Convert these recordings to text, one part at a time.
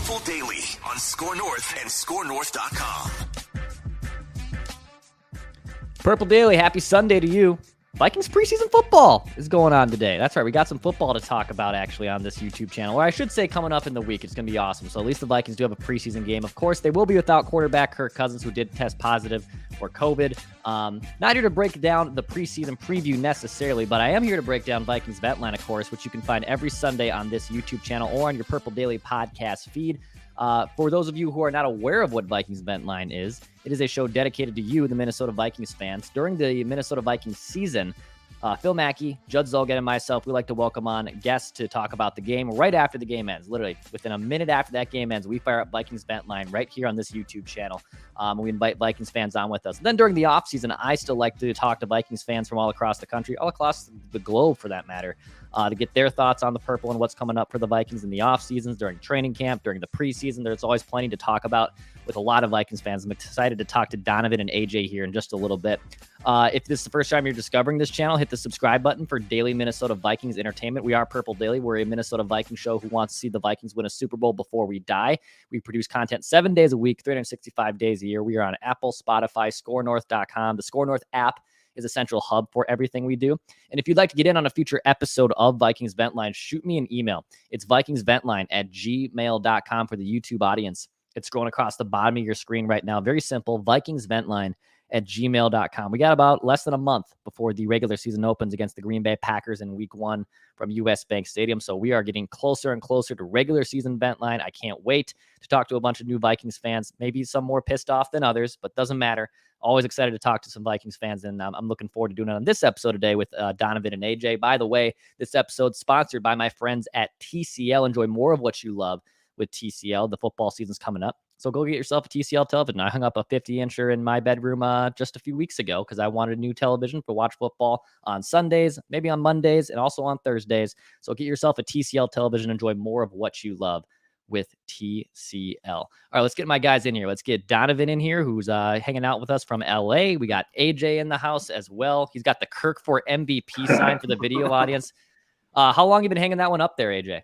Purple Daily on Score North and ScoreNorth.com. Purple Daily, happy Sunday to you. Vikings preseason football is going on today. That's right. We got some football to talk about actually on this YouTube channel, or I should say coming up in the week. It's going to be awesome. So at least the Vikings do have a preseason game. Of course, they will be without quarterback Kirk Cousins, who did test positive for COVID. Not here to break down the preseason preview necessarily, but I am here to break down Vikings Vent Line, of course, which you can find every Sunday on this YouTube channel or on your Purple Daily podcast feed. For those of you who are not aware of what Vikings Vent Line is, it is a show dedicated to you, the Minnesota Vikings fans. During the Minnesota Vikings season, Phil Mackey, Judd Zolgad, and myself, we like to welcome on guests to talk about the game right after the game ends. Literally, within a minute after that game ends, we fire up Vikings Vent Line right here on this YouTube channel. We invite Vikings fans on with us. And then during the offseason, I still like to talk to Vikings fans from all across the country, all across the globe for that matter, to get their thoughts on the purple and what's coming up for the Vikings in the offseasons, during training camp, during the preseason. There's always plenty to talk about with a lot of Vikings fans. I'm excited to talk to Donovan and AJ here in just a little bit. If this is the first time you're discovering this channel, hit the subscribe button for daily Minnesota Vikings entertainment. We are Purple Daily. We're a Minnesota Vikings show who wants to see the Vikings win a Super Bowl before we die. We produce content 7 days a week, 365 days a year. We are on Apple, Spotify, ScoreNorth.com. The ScoreNorth app is a central hub for everything we do. And if you'd like to get in on a future episode of Vikings Vent Line, shoot me an email. It's VikingsVentLine@gmail.com for the YouTube audience. It's scrolling across the bottom of your screen right now. Very simple, VikingsVentLine@gmail.com. We got about less than a month before the regular season opens against the Green Bay Packers in week 1 from US Bank Stadium. So we are getting closer and closer to regular season Vent Line. I can't wait to talk to a bunch of new Vikings fans, maybe some more pissed off than others, but doesn't matter. Always excited to talk to some Vikings fans, and I'm looking forward to doing it on this episode today with Donovan and AJ. By the way, this episode's sponsored by my friends at TCL. Enjoy more of what you love with TCL. The football season's coming up, so go get yourself a TCL television. I hung up a 50-incher in my bedroom just a few weeks ago because I wanted a new television for watch football on Sundays, maybe on Mondays, and also on Thursdays. So get yourself a TCL television. Enjoy more of what you love with TCL. All right, let's get my guys in here. Let's get Donovan in here, who's hanging out with us from LA. We got AJ in the house as well. He's got the Kirk for MVP sign for the video audience. How long you been hanging that one up there, AJ?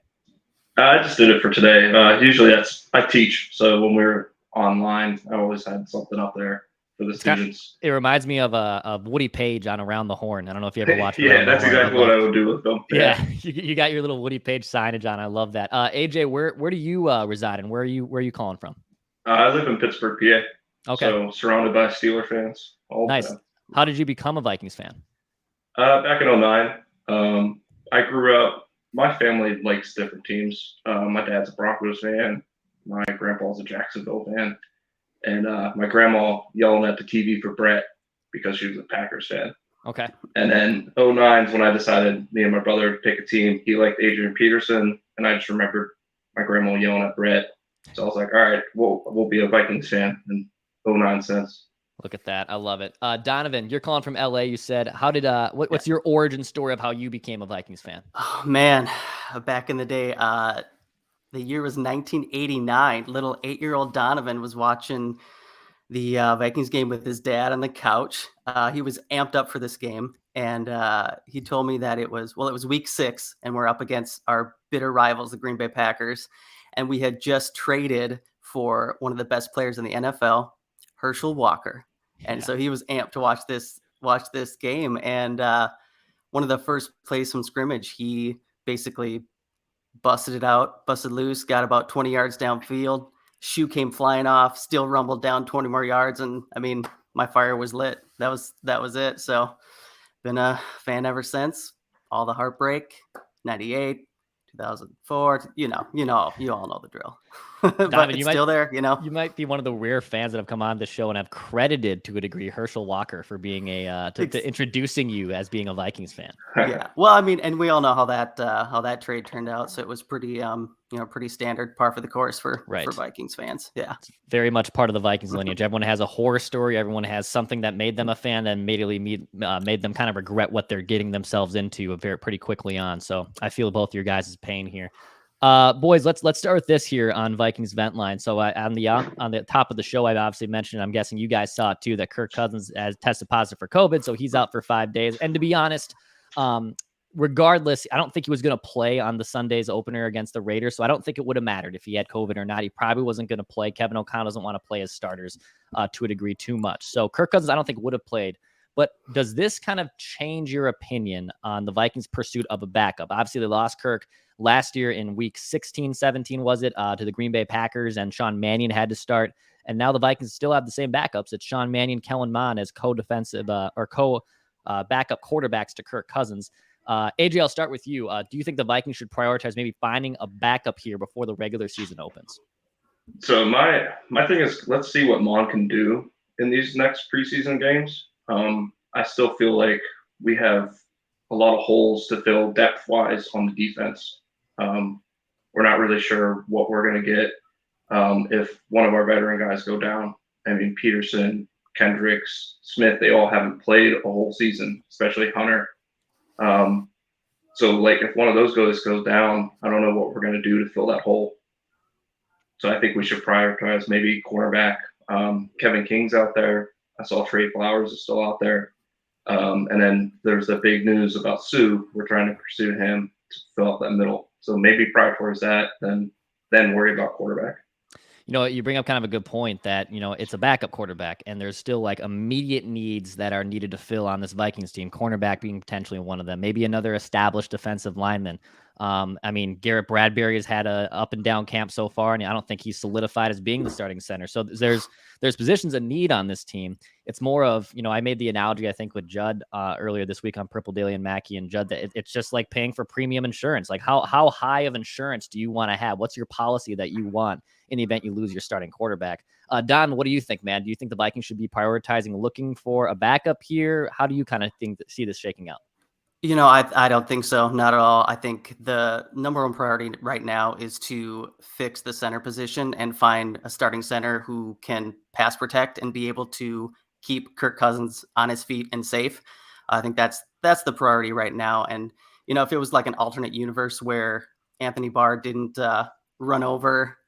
I just did it for today. Usually I teach, so when we're online, I always had something up there for the students. It reminds me of Woody Page on Around the Horn. I don't know if you ever watched. Yeah, that's exactly what I would do with them. Yeah, you got your little Woody Page signage on. I love that. AJ, where do you reside, and where are you calling from? I live in Pittsburgh, PA. Okay. So surrounded by Steeler fans. Nice. How did you become a Vikings fan? Back in 2009, I grew up. My family likes different teams. My dad's a Broncos fan. My grandpa's a Jacksonville fan. And my grandma yelling at the TV for Brett because she was a Packers fan. Okay. And then 2009 is when I decided me and my brother to pick a team. He liked Adrian Peterson, and I just remembered my grandma yelling at Brett. So I was like, all right, we'll be a Vikings fan in 2009 since. Look at that. I love it. Donovan, you're calling from LA. You said, how did what's your origin story of how you became a Vikings fan? Oh man, back in the day, the year was 1989. Little 8-year-old Donovan was watching the Vikings game with his dad on the couch. He was amped up for this game, and he told me that it was week 6, and we're up against our bitter rivals, the Green Bay Packers, and we had just traded for one of the best players in the NFL, Herschel Walker. And so he was amped to watch this game. And one of the first plays from scrimmage, he basically busted loose, got about 20 yards downfield. Shoe came flying off, still rumbled down 20 more yards. And I mean, my fire was lit. That was it. So been a fan ever since. All the heartbreak, 98, 2004, you all know the drill. But Donovan, it's still there, You might be one of the rare fans that have come on the show and have credited to a degree Herschel Walker for being to introducing you as being a Vikings fan. Yeah, well, I mean, and we all know how that trade turned out, so it was pretty pretty standard, par for the course for Vikings fans. Yeah, it's very much part of the Vikings lineage. Everyone has a horror story. Everyone has something that made them a fan that immediately made them kind of regret what they're getting themselves into pretty quickly on. So I feel both your guys' pain here. Boys, let's start with this here on Vikings Vent Line. So on the top of the show, I've obviously mentioned, I'm guessing you guys saw it too, that Kirk Cousins has tested positive for COVID, so he's out for 5 days. And to be honest, regardless, I don't think he was going to play on the Sunday's opener against the Raiders, so I don't think it would have mattered if he had COVID or not. He probably wasn't going to play. Kevin O'Connell doesn't want to play his starters to a degree too much. So Kirk Cousins, I don't think would have played. But does this kind of change your opinion on the Vikings' pursuit of a backup? Obviously, they lost Kirk last year in week 16, 17, was it, to the Green Bay Packers, and Sean Mannion had to start. And now the Vikings still have the same backups. It's Sean Mannion, Kellen Mond as co-defensive backup quarterbacks to Kirk Cousins. AJ, I'll start with you. Do you think the Vikings should prioritize maybe finding a backup here before the regular season opens? So my thing is, let's see what Mon can do in these next preseason games. I still feel like we have a lot of holes to fill depth-wise on the defense. We're not really sure what we're going to get if one of our veteran guys go down. I mean, Peterson, Kendricks, Smith, they all haven't played a whole season, especially Hunter. So, like, if one of those guys goes down, I don't know what we're going to do to fill that hole. So I think we should prioritize maybe cornerback. Kevin King's out there. I saw Trey Flowers is still out there. And then there's the big news about Sue. We're trying to pursue him to fill out that middle. So maybe prioritize that, then worry about quarterback. You know, you bring up kind of a good point that, you know, it's a backup quarterback and there's still like immediate needs that are needed to fill on this Vikings team, cornerback being potentially one of them, maybe another established defensive lineman. I mean, Garrett Bradbury has had a up and down camp so far, and I don't think he's solidified as being the starting center. So there's positions of need on this team. It's more of, you know, I made the analogy, I think, with Judd earlier this week on Purple Daily and Mackey and Judd, that it's just like paying for premium insurance. Like how high of insurance do you want to have? What's your policy that you want in the event you lose your starting quarterback? Don, what do you think, man? Do you think the Vikings should be prioritizing looking for a backup here? How do you kind of see this shaking out? You know, I don't think so. Not at all. I think the number one priority right now is to fix the center position and find a starting center who can pass protect and be able to keep Kirk Cousins on his feet and safe. I think that's the priority right now. And, you know, if it was like an alternate universe where Anthony Barr didn't run over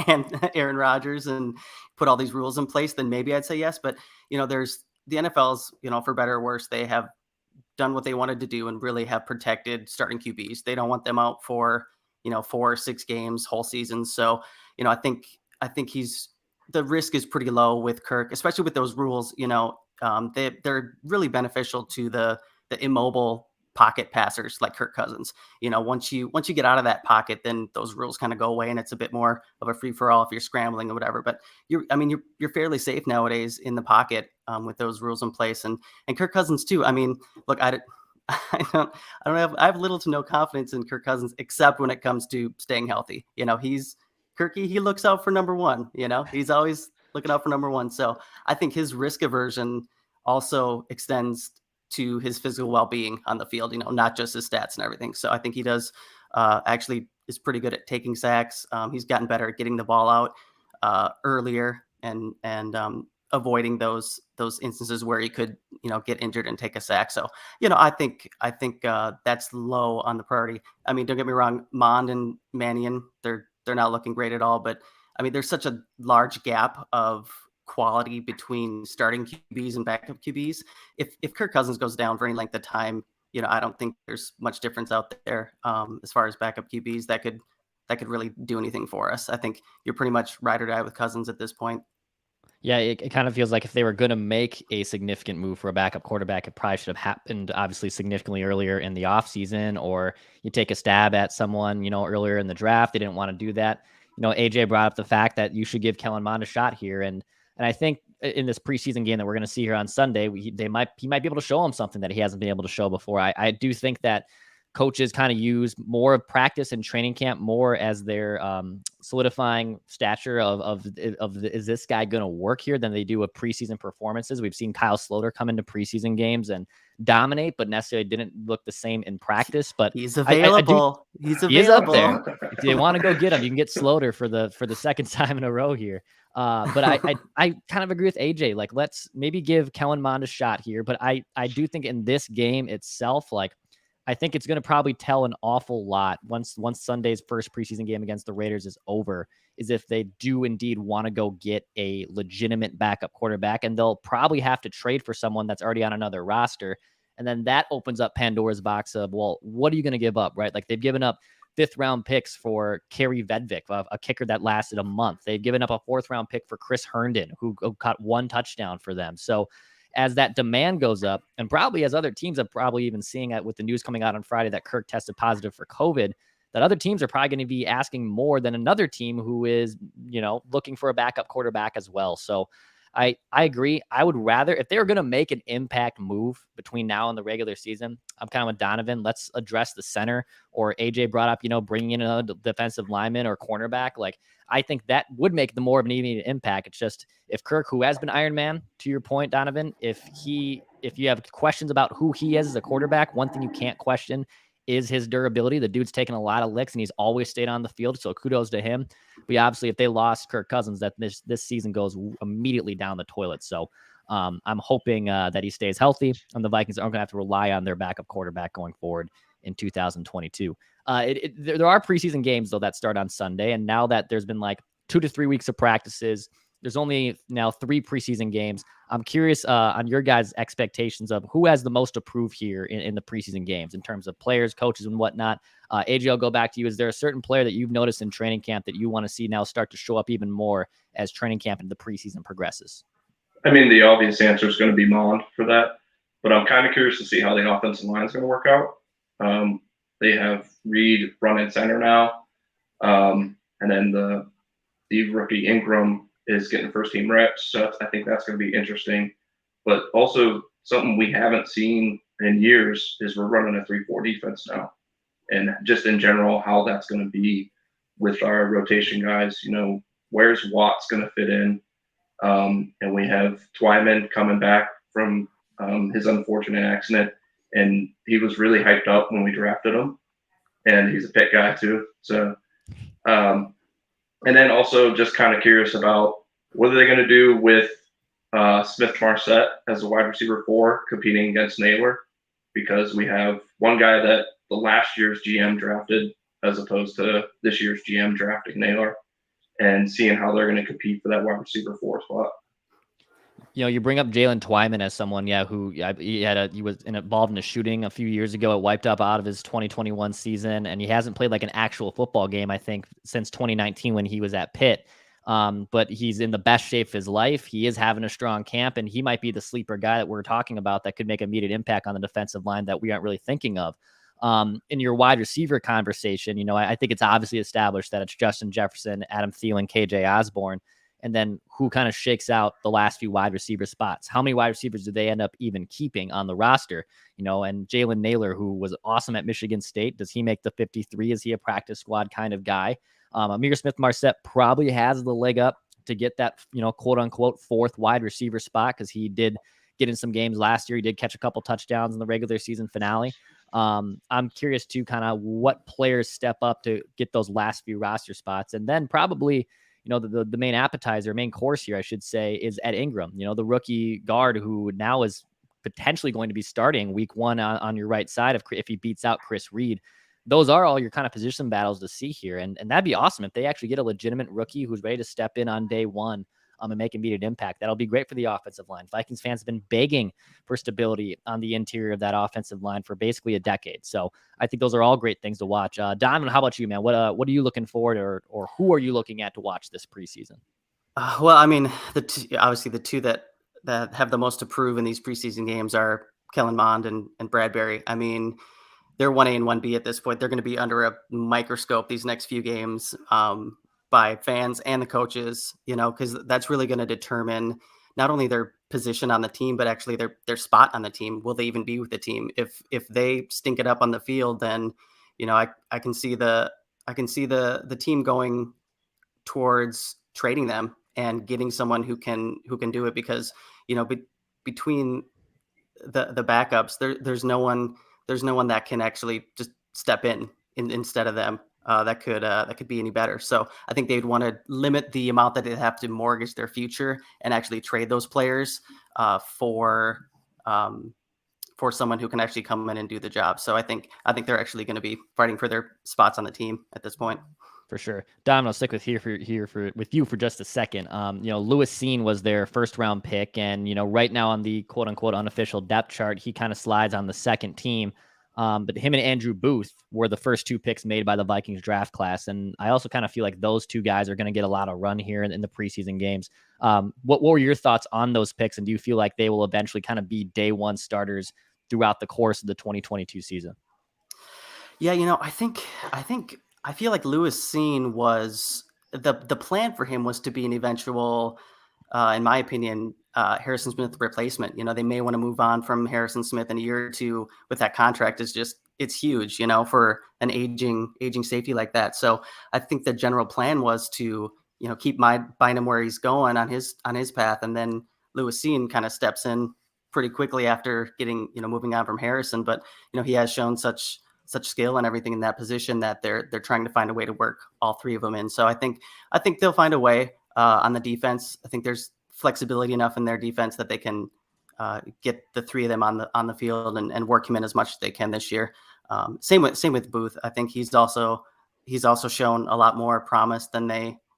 and Aaron Rodgers and put all these rules in place, then maybe I'd say yes. But, you know, there's the NFL's, you know, for better or worse, they have done what they wanted to do and really have protected starting QBs. They don't want them out for, you know, 4 or 6 games, whole seasons. So, you know, I think the risk is pretty low with Kirk, especially with those rules. You know, they're really beneficial to the immobile pocket passers like Kirk Cousins. You know, once you get out of that pocket, then those rules kind of go away and it's a bit more of a free for all if you're scrambling or whatever. But you're fairly safe nowadays in the pocket with those rules in place, and Kirk Cousins too. I mean, look, I have little to no confidence in Kirk Cousins except when it comes to staying healthy. You know, he looks out for number one. You know, he's always looking out for number one. So I think his risk aversion also extends to his physical well-being on the field, you know, not just his stats and everything. So I think he does actually is pretty good at taking sacks. He's gotten better at getting the ball out earlier and avoiding those instances where he could, you know, get injured and take a sack. So, you know, I think that's low on the priority. I mean, don't get me wrong, Mond and Mannion, they're not looking great at all, but I mean, there's such a large gap of quality between starting QBs and backup QBs. If Kirk Cousins goes down for any length of time, you know, I don't think there's much difference out there as far as backup QBs that could really do anything for us. I think you're pretty much ride or die with Cousins at this point. Yeah, it kind of feels like if they were going to make a significant move for a backup quarterback, it probably should have happened obviously significantly earlier in the offseason, or you take a stab at someone, you know, earlier in the draft. They didn't want to do that. You know, AJ brought up the fact that you should give Kellen Mond a shot here. And I think in this preseason game that we're going to see here on Sunday, he might be able to show him something that he hasn't been able to show before. I do think that coaches kind of use more of practice and training camp more as their solidifying stature of is this guy going to work here than they do with preseason performances. We've seen Kyle Sloter come into preseason games and dominate, but necessarily didn't look the same in practice. But he's available. He is up there. If they want to go get him, you can get Sloter for the second time in a row here. But I kind of agree with AJ. Like, let's maybe give Kellen Mond a shot here. But I do think in this game itself, like, I think it's going to probably tell an awful lot once Sunday's first preseason game against the Raiders is over, is if they do indeed want to go get a legitimate backup quarterback, and they'll probably have to trade for someone that's already on another roster. And then that opens up Pandora's box of, well, what are you going to give up, right? Like they've given up 5th-round picks for Kerry Vedvik, a kicker that lasted a month. They've given up a 4th-round pick for Chris Herndon, who caught 1 touchdown for them. So as that demand goes up, and probably as other teams are probably even seeing it with the news coming out on Friday that Kirk tested positive for COVID, that other teams are probably going to be asking more than another team who is, looking for a backup quarterback as well. So I agree. I would rather, if they were going to make an impact move between now and the regular season, I'm kind of with Donovan. Let's address the center, or AJ brought up, bringing in a defensive lineman or cornerback. Like, I think that would make the more of an immediate impact. It's just, if Kirk, who has been Iron Man, to your point, Donovan, if you have questions about who he is as a quarterback, one thing you can't question is his durability. The dude's taken a lot of licks and he's always stayed on the field. So kudos to him. But obviously, if they lost Kirk Cousins, that this season goes immediately down the toilet. So I'm hoping that he stays healthy, and the Vikings aren't going to have to rely on their backup quarterback going forward in 2022. There are preseason games, though, that start on Sunday. And now that there's been like 2 to 3 weeks of practices, there's only now 3 preseason games. I'm curious on your guys' expectations of who has the most to prove here in the preseason games in terms of players, coaches, and whatnot. AJ, I'll go back to you. Is there a certain player that you've noticed in training camp that you want to see now start to show up even more as training camp and the preseason progresses? I mean, the obvious answer is going to be Mond for that, but I'm kind of curious to see how the offensive line is going to work out. They have Reed running center now, and then the rookie Ingram is getting first-team reps, so I think that's going to be interesting. But also, something we haven't seen in years is we're running a 3-4 defense now. And just in general, how that's going to be with our rotation guys. Where's Watts going to fit in? And we have Twyman coming back from his unfortunate accident, and he was really hyped up when we drafted him. And he's a Pitt guy too. So, and then also just kind of curious about what are they going to do with Smith-Marset as a wide receiver 4 competing against Naylor, because we have one guy that the last year's GM drafted as opposed to this year's GM drafting Naylor, and seeing how they're going to compete for that wide receiver 4 spot. You bring up Jalen Twyman as someone, who he was involved in a shooting a few years ago. It wiped up out of his 2021 season, and he hasn't played like an actual football game, I think, since 2019 when he was at Pitt. But he's in the best shape of his life. He is having a strong camp, and he might be the sleeper guy that we're talking about that could make immediate impact on the defensive line that we aren't really thinking of. In your wide receiver conversation, I think it's obviously established that it's Justin Jefferson, Adam Thielen, KJ Osborne, and then who kind of shakes out the last few wide receiver spots. How many wide receivers do they end up even keeping on the roster? And Jalen Naylor, who was awesome at Michigan State, does he make the 53? Is he a practice squad kind of guy? Amir Smith-Marset probably has the leg up to get that, quote unquote 4th wide receiver spot, because he did get in some games last year. He did catch a couple touchdowns in the regular season finale. I'm curious to kind of what players step up to get those last few roster spots. And then probably, the main appetizer, main course here, I should say, is Ed Ingram, the rookie guard who now is potentially going to be starting week 1 on your right side if he beats out Chris Reed. Those are all your kind of position battles to see here. And that'd be awesome if they actually get a legitimate rookie who's ready to step in on day 1 and make immediate impact. That'll be great for the offensive line. Vikings fans have been begging for stability on the interior of that offensive line for basically a decade. So I think those are all great things to watch. Donovan, how about you, man? What are you looking forward or who are you looking at to watch this preseason? Well, I mean, obviously the two that have the most to prove in these preseason games are Kellen Mond and Bradbury. I mean, they're 1A and 1B at this point. They're going to be under a microscope these next few games by fans and the coaches, because that's really going to determine not only their position on the team, but actually their spot on the team. Will they even be with the team? If they stink it up on the field, then, I can see the team going towards trading them and getting someone who can do it, because, between the backups, there's no one that can actually just step in instead of them. That could be any better. So I think they'd want to limit the amount that they have to mortgage their future and actually trade those players for someone who can actually come in and do the job. So I think they're actually going to be fighting for their spots on the team at this point. For sure. Dom, I'll stick with with you for just a second. Lewis Cine was their first round pick, and right now on the quote unquote unofficial depth chart, he kind of slides on the second team. But him and Andrew Booth were the first two picks made by the Vikings draft class, and I also kind of feel like those two guys are going to get a lot of run here in the preseason games. What were your thoughts on those picks, and do you feel like they will eventually kind of be day one starters throughout the course of the 2022 season? Yeah, I feel like Lewis Cine was the plan for him was to be an eventual, in my opinion, Harrison Smith replacement. They may want to move on from Harrison Smith in a year or two with that contract. It's huge, for an aging safety like that. So I think the general plan was to keep Bynum where he's going on his path, and then Lewis Cine kind of steps in pretty quickly after getting moving on from Harrison. But he has shown such skill and everything in that position that they're trying to find a way to work all three of them in. So I think they'll find a way on the defense. I think there's flexibility enough in their defense that they can get the three of them on the field and work him in as much as they can this year. Same with Booth. I think he's also shown a lot more promise than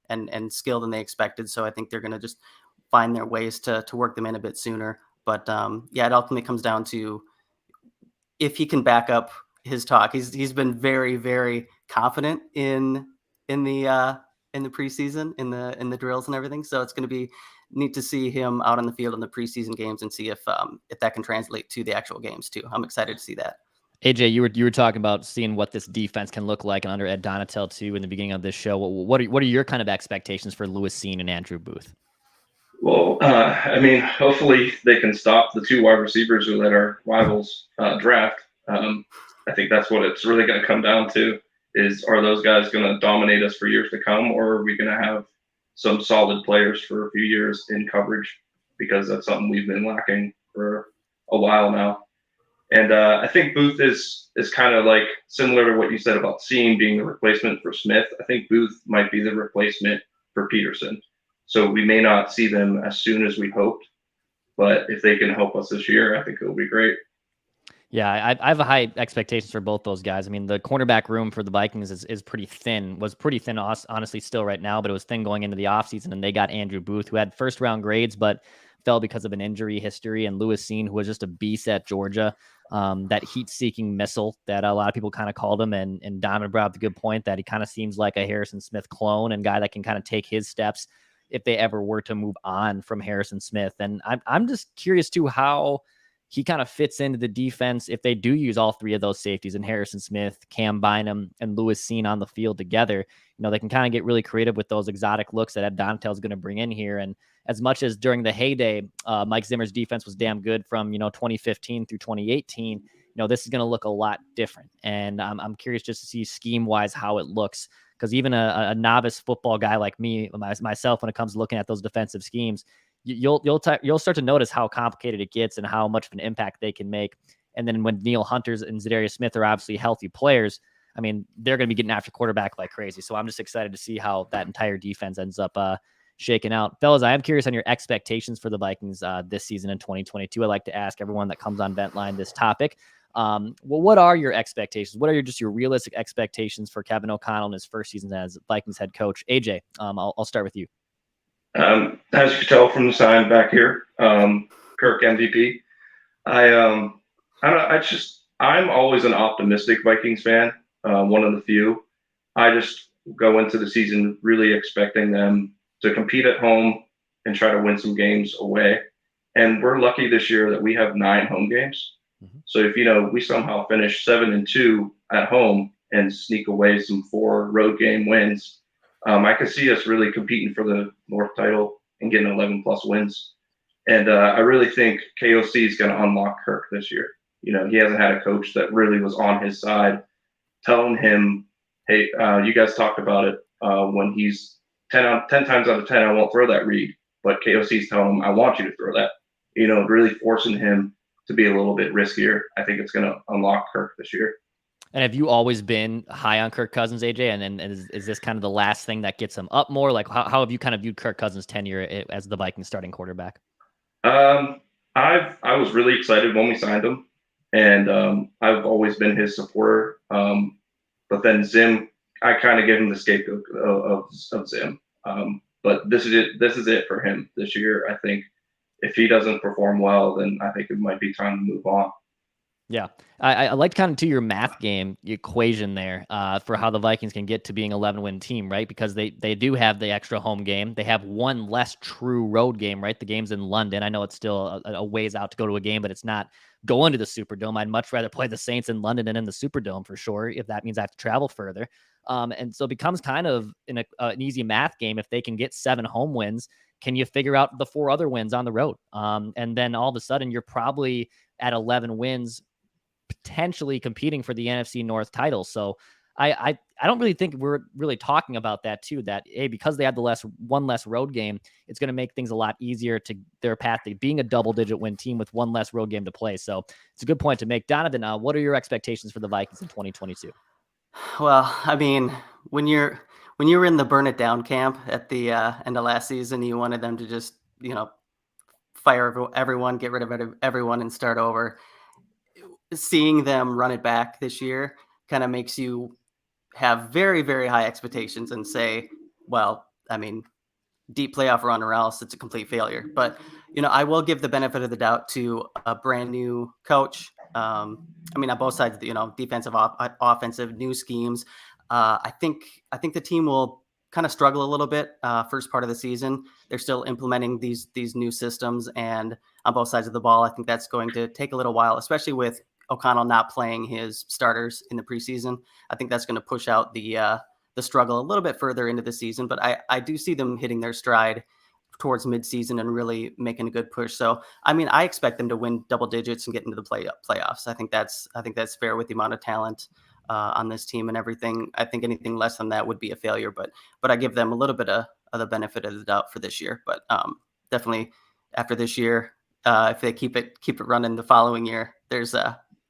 and skill than they expected. So I think they're going to just find their ways to work them in a bit sooner. But it ultimately comes down to if he can back up his talk. He's been very, very confident in the preseason, in the drills and everything. So it's going to be neat to see him out on the field in the preseason games and see if that can translate to the actual games too. I'm excited to see that. AJ, you were talking about seeing what this defense can look like under Ed Donatel too in the beginning of this show. What are your kind of expectations for Lewis Cine and Andrew Booth? Well, hopefully they can stop the two wide receivers who let our rivals draft. I think that's what it's really going to come down to is, are those guys going to dominate us for years to come, or are we going to have some solid players for a few years in coverage? Because that's something we've been lacking for a while now. And I think Booth is kind of like similar to what you said about Cine being the replacement for Smith. I think Booth might be the replacement for Peterson. So we may not see them as soon as we hoped, but if they can help us this year, I think it'll be great. Yeah, I have high expectations for both those guys. I mean, the cornerback room for the Vikings is pretty thin, was pretty thin, honestly, still right now, but it was thin going into the offseason, and they got Andrew Booth, who had first-round grades, but fell because of an injury history, and Lewis Cine, who was just a beast at Georgia, that heat-seeking missile that a lot of people kind of called him, and Diamond brought up the good point that he kind of seems like a Harrison Smith clone and guy that can kind of take his steps if they ever were to move on from Harrison Smith. And I'm just curious, too, how he kind of fits into the defense if they do use all three of those safeties and Harrison Smith, Cam Bynum, and Lewis Cine on the field together. They can kind of get really creative with those exotic looks that Ed Donatel is going to bring in here. And as much as during the heyday, Mike Zimmer's defense was damn good from 2015 through 2018, this is going to look a lot different. And I'm curious just to see scheme-wise how it looks, because even a novice football guy like me, myself, when it comes to looking at those defensive schemes, you'll start to notice how complicated it gets and how much of an impact they can make. And then when Neil Hunters and Zadarius Smith are obviously healthy players, I mean, they're going to be getting after quarterback like crazy. So I'm just excited to see how that entire defense ends up shaking out. Fellas, I am curious on your expectations for the Vikings this season in 2022. I like to ask everyone that comes on Ventline this topic. What are your expectations? What are your realistic expectations for Kevin O'Connell in his first season as Vikings head coach? AJ, I'll start with you. As you can tell from the sign back here, Kirk MVP. I'm always an optimistic Vikings fan, one of the few. I just go into the season really expecting them to compete at home and try to win some games away. And we're lucky this year that we have 9 home games. Mm-hmm. So if we somehow finish 7-2 at home and sneak away some 4 road game wins, I could see us really competing for the North title and getting 11+ wins. And I really think KOC is going to unlock Kirk this year. He hasn't had a coach that really was on his side, telling him, hey, you guys talked about it when he's 10 times out of 10, I won't throw that read. But KOC is telling him, I want you to throw that. Really forcing him to be a little bit riskier. I think it's going to unlock Kirk this year. And have you always been high on Kirk Cousins, AJ? And is this kind of the last thing that gets him up more? Like, how have you kind of viewed Kirk Cousins' tenure as the Vikings starting quarterback? I was really excited when we signed him, and I've always been his supporter. But then Zim I kind of give him the scapegoat of Zim. But this is it. This is it for him this year. I think if he doesn't perform well, then I think it might be time to move on. Yeah, I liked kind of to your math game equation there for how the Vikings can get to being 11-win team, right? Because they do have the extra home game. They have one less true road game, right? The game's in London. I know it's still a ways out to go to a game, but it's not going to the Superdome. I'd much rather play the Saints in London than in the Superdome for sure, if that means I have to travel further. And so it becomes kind of an easy math game if they can get 7 home wins. Can you figure out the 4 other wins on the road? And then all of a sudden you're probably at 11 wins, potentially competing for the NFC North title. So I don't really think we're really talking about that too, that because they have one less road game, it's going to make things a lot easier to their path to being a double-digit win team with one less road game to play. So it's a good point to make. Donovan, what are your expectations for the Vikings in 2022? Well, I mean, when you were in the burn it down camp at the end of last season, you wanted them to just, fire everyone, get rid of everyone and start over. Seeing them run it back this year kind of makes you have very, very high expectations and say, well, I mean, deep playoff run or else it's a complete failure. But, I will give the benefit of the doubt to a brand new coach. I mean, on both sides, defensive, offensive, new schemes. I think the team will kind of struggle a little bit first part of the season. They're still implementing these new systems, and on both sides of the ball, I think that's going to take a little while, especially with O'Connell not playing his starters in the preseason. I think that's going to push out the struggle a little bit further into the season, but I do see them hitting their stride towards midseason and really making a good push. So, I mean, I expect them to win double digits and get into the playoffs. I think that's fair with the amount of talent on this team and everything. I think anything less than that would be a failure, but I give them a little bit of the benefit of the doubt for this year. But definitely after this year, if they keep it running the following year, there's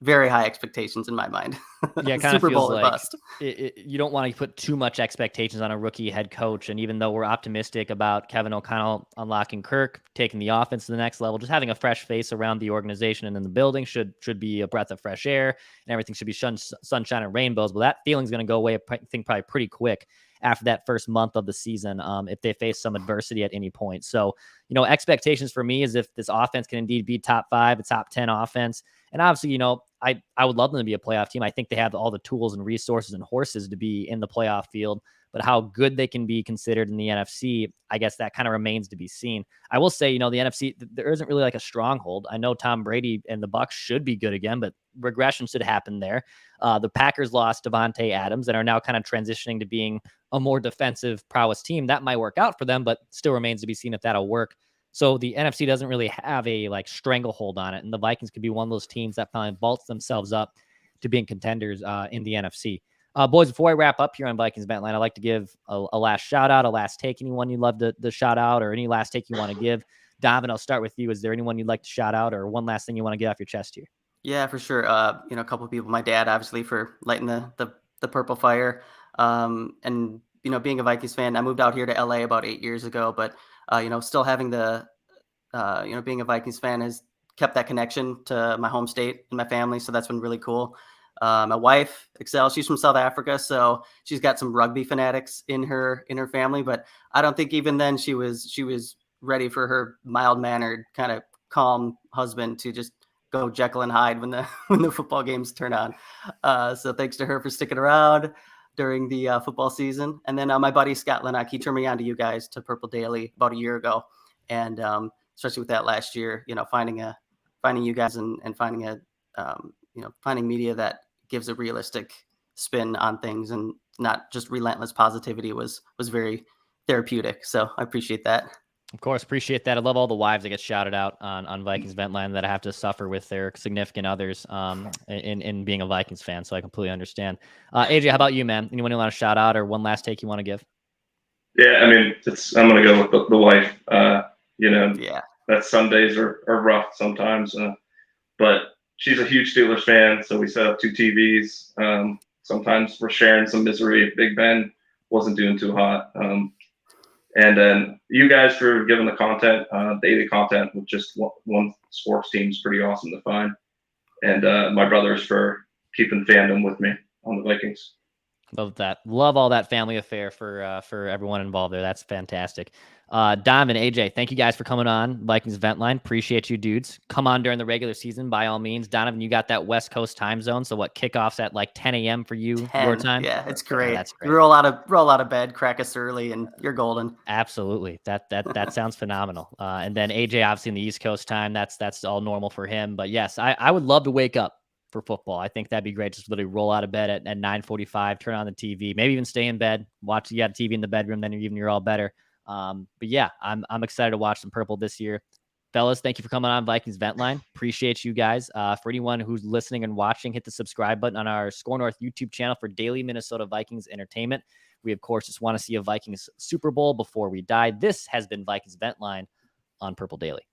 very high expectations in my mind. Yeah, it kind of Super feels Bowl or like bust. You don't want to put too much expectations on a rookie head coach. And even though we're optimistic about Kevin O'Connell unlocking Kirk, taking the offense to the next level, just having a fresh face around the organization and in the building should be a breath of fresh air, and everything should be sunshine and rainbows. But that feeling's going to go away, I think, probably pretty quick after that first month of the season, if they face some adversity at any point. So, expectations for me is if this offense can indeed be top 5, a top 10 offense. And obviously, I would love them to be a playoff team. I think they have all the tools and resources and horses to be in the playoff field, but how good they can be considered in the NFC, I guess that kind of remains to be seen. I will say, the NFC, there isn't really like a stronghold. I know Tom Brady and the Bucs should be good again, but regression should happen there. The Packers lost Devontae Adams and are now kind of transitioning to being a more defensive prowess team. That might work out for them, but still remains to be seen if that'll work. So the NFC doesn't really have a stranglehold on it, and the Vikings could be one of those teams that finally vaults themselves up to being contenders in the NFC. Boys, before I wrap up here on Vikings Ventline, I'd like to give a last shout out, a last take. Anyone you'd love to shout out, or any last take you want to give? Donovan, I'll start with you. Is there anyone you'd like to shout out, or one last thing you want to get off your chest here? Yeah, for sure. A couple of people. My dad, obviously, for lighting the purple fire. And being a Vikings fan, I moved out here to LA about 8 years ago, but still having being a Vikings fan has kept that connection to my home state and my family. So that's been really cool. My wife, Excel, she's from South Africa, so she's got some rugby fanatics in her family. But I don't think even then she was ready for her mild-mannered, kind of calm husband to just go Jekyll and Hyde when the football games turn on. So thanks to her for sticking around during the football season. And then my buddy Scott Lennox, he turned me on to you guys, to Purple Daily, about a year ago, and especially with that last year, finding you guys and finding finding media that gives a realistic spin on things and not just relentless positivity was very therapeutic. So I appreciate that. Of course, appreciate that. I love all the wives that get shouted out on Vikings Ventline that have to suffer with their significant others in being a Vikings fan. So I completely understand. AJ, how about you, man? Anyone you want to shout out, or one last take you want to give? Yeah, I mean, I'm going to go with the wife. Yeah, that Sundays are rough sometimes, but she's a huge Steelers fan, so we set up 2 TVs. Sometimes we're sharing some misery if Big Ben wasn't doing too hot. And then you guys for giving the content, daily content with just one sports team is pretty awesome to find. And my brothers for keeping fandom with me on the Vikings. Love that. Love all that family affair for everyone involved there. That's fantastic. Dom and AJ, thank you guys for coming on Vikings Vent Line. Appreciate you dudes. Come on during the regular season by all means. Donovan, you got that West Coast time zone. So what, kickoffs at like 10 a.m. for you, your 10. time? Yeah, it's great. That's great. You roll out of bed, crack us early, and you're golden. Absolutely. That sounds phenomenal. And then AJ, obviously in the East Coast time, that's all normal for him. But yes, I would love to wake up for football. I think that'd be great. Just literally roll out of bed at 9:45, turn on the TV, maybe even stay in bed, watch. You got TV in the bedroom, then you're all better. But yeah, I'm excited to watch some purple this year. Fellas, thank you for coming on Vikings Vent Line. Appreciate you guys. For anyone who's listening and watching, hit the subscribe button on our Score North YouTube channel for daily Minnesota Vikings entertainment. We, of course, just want to see a Vikings Super Bowl before we die. This has been Vikings Vent Line on Purple Daily.